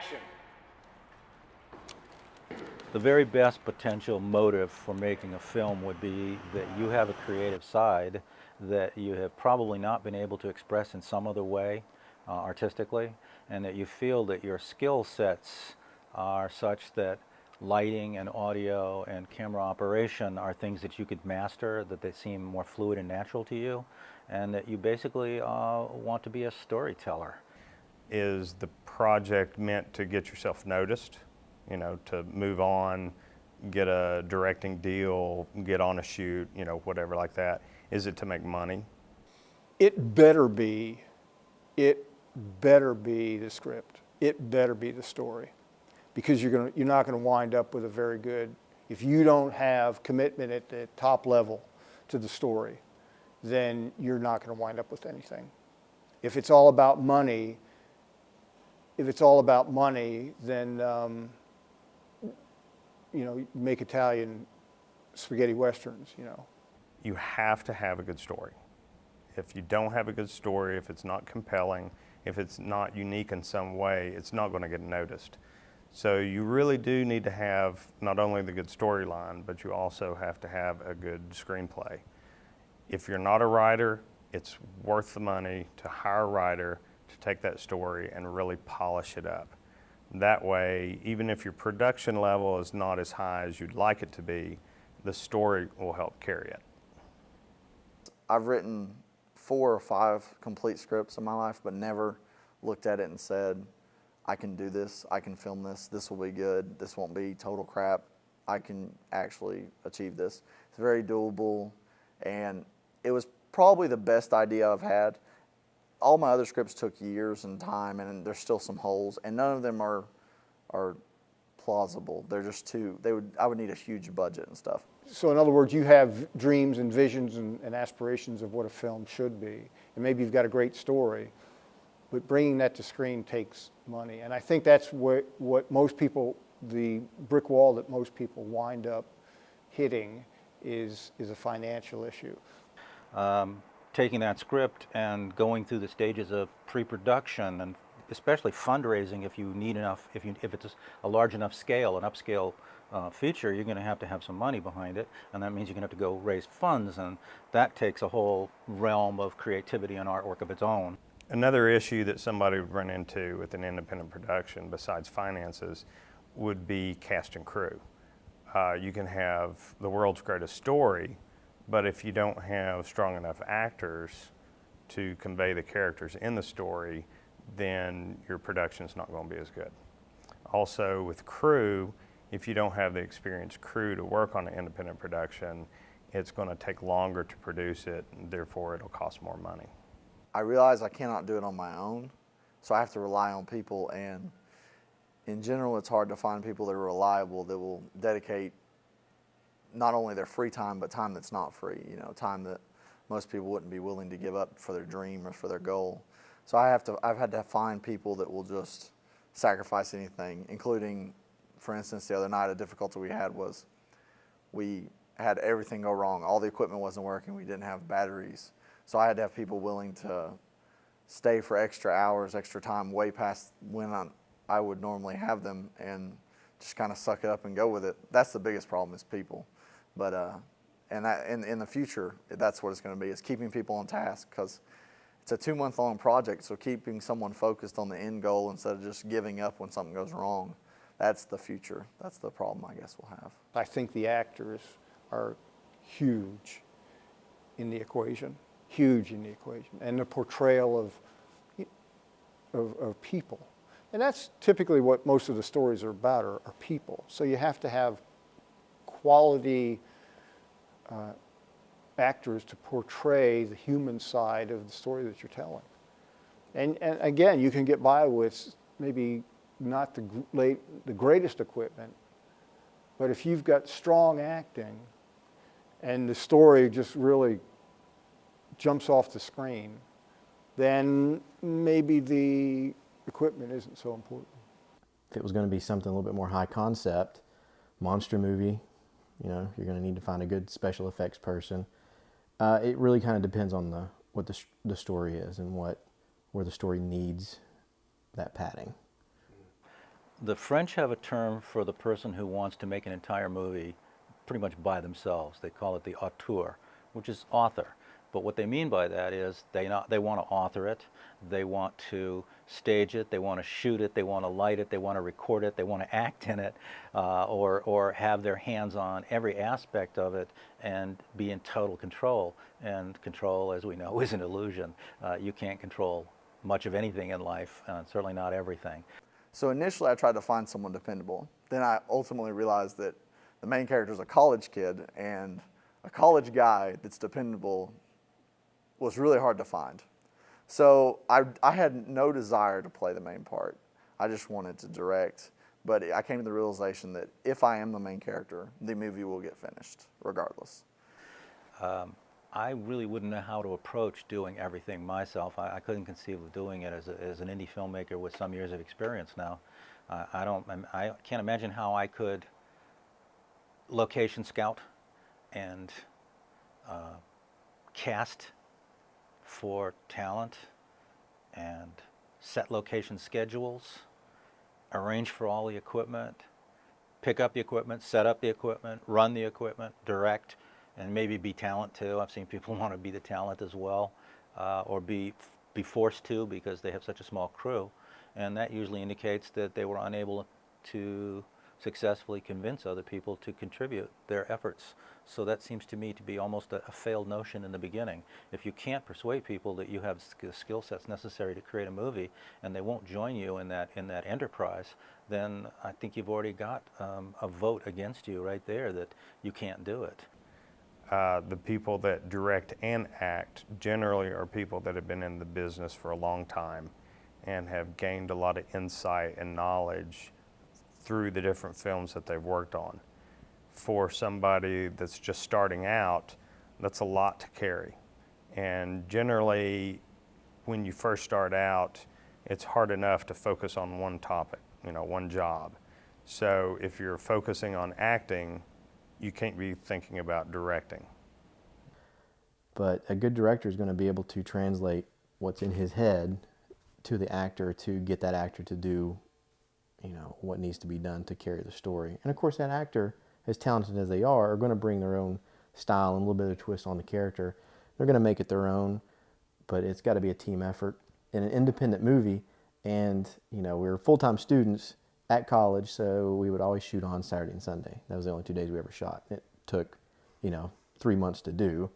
Action. The very best potential motive for making a film would be that you have a creative side that you have probably not been able to express in some other way artistically, and that you feel that your skill sets are such that lighting and audio and camera operation are things that you could master, that they seem more fluid and natural to you, and that you basically want to be a storyteller. Is the project meant to get yourself noticed, you know, to move on, get a directing deal, get on a shoot, you know, whatever like that? Is it to make money? It better be the script. It better be the story, because you're not going to wind up with a very good, if you don't have commitment at the top level to the story, then you're not going to wind up with anything. If it's all about money, then you know, make Italian spaghetti westerns, you know. You have to have a good story. If you don't have a good story, if it's not compelling, if it's not unique in some way, it's not going to get noticed. So you really do need to have not only the good storyline, but you also have to have a good screenplay. If you're not a writer, it's worth the money to hire a writer to take that story and really polish it up. That way, even if your production level is not as high as you'd like it to be, the story will help carry it. I've written 4 or 5 complete scripts in my life, but never looked at it and said, I can do this, I can film this, this will be good, this won't be total crap, I can actually achieve this. It's very doable, and it was probably the best idea I've had. All my other scripts took years and time, and there's still some holes, and none of them are plausible. They're just too, I would need a huge budget and stuff. So in other words, you have dreams and visions and aspirations of what a film should be, and maybe you've got a great story, but bringing that to screen takes money. And I think that's what most people, the brick wall that most people wind up hitting is a financial issue. Taking that script and going through the stages of pre-production, and especially fundraising, if you need enough, if it's a large enough scale, an upscale feature, you're going to have some money behind it, and that means you're going to have to go raise funds, and that takes a whole realm of creativity and artwork of its own. Another issue that somebody would run into with an independent production, besides finances, would be cast and crew. You can have the world's greatest story, but if you don't have strong enough actors to convey the characters in the story, then your production's not going to be as good. Also with crew, if you don't have the experienced crew to work on an independent production, it's going to take longer to produce it, and therefore it'll cost more money. I realize I cannot do it on my own, so I have to rely on people, and in general it's hard to find people that are reliable, that will dedicate not only their free time, but time that's not free, you know, time that most people wouldn't be willing to give up for their dream or for their goal. So I've had to find people that will just sacrifice anything, including, for instance, the other night a difficulty we had was we had everything go wrong. All the equipment wasn't working, we didn't have batteries. So I had to have people willing to stay for extra hours, extra time, way past when I would normally have them, and just kind of suck it up and go with it. That's the biggest problem, is people. But and that in the future, that's what it's going to be, is keeping people on task, because it's a 2-month-long project. So keeping someone focused on the end goal instead of just giving up when something goes wrong, that's the future. That's the problem I guess we'll have. I think the actors are huge in the equation, and the portrayal of people. And that's typically what most of the stories are about, are people. So you have to have quality actors to portray the human side of the story that you're telling. And again, you can get by with maybe not the greatest equipment, but if you've got strong acting and the story just really jumps off the screen, then maybe the equipment isn't so important. If it was going to be something a little bit more high concept, monster movie, you know, you're going to need to find a good special effects person. It really kind of depends on what the story is and where the story needs that padding. The French have a term for the person who wants to make an entire movie pretty much by themselves. They call it the auteur, which is author. But what they mean by that is they want to author it, they want to stage it, they want to shoot it, they want to light it, they want to record it, they want to act in it, or have their hands on every aspect of it and be in total control. And control, as we know, is an illusion. You can't control much of anything in life, certainly not everything. So initially I tried to find someone dependable. Then I ultimately realized that the main character is a college kid, and a college guy that's dependable was really hard to find. So I had no desire to play the main part. I just wanted to direct. But I came to the realization that if I am the main character, the movie will get finished regardless. I really wouldn't know how to approach doing everything myself. I couldn't conceive of doing it as an indie filmmaker with some years of experience now. I can't imagine how I could location scout and cast for talent and set location schedules, arrange for all the equipment, pick up the equipment, set up the equipment, run the equipment, direct, and maybe be talent too. I've seen people want to be the talent as well, or be forced to because they have such a small crew, and that usually indicates that they were unable to successfully convince other people to contribute their efforts. So that seems to me to be almost a failed notion in the beginning. If you can't persuade people that you have the skill sets necessary to create a movie and they won't join you in that enterprise, then I think you've already got a vote against you right there that you can't do it. The people that direct and act generally are people that have been in the business for a long time and have gained a lot of insight and knowledge through the different films that they've worked on. For somebody that's just starting out, that's a lot to carry. And generally, when you first start out, it's hard enough to focus on one topic, one job. So if you're focusing on acting, you can't be thinking about directing. But a good director is going to be able to translate what's in his head to the actor to get that actor to do what needs to be done to carry the story. And of course that actor, as talented as they are going to bring their own style and a little bit of a twist on the character. They're going to make it their own, but it's got to be a team effort. In an independent movie, and we were full-time students at college, so we would always shoot on Saturday and Sunday. That was the only 2 days we ever shot. It took 3 months to do.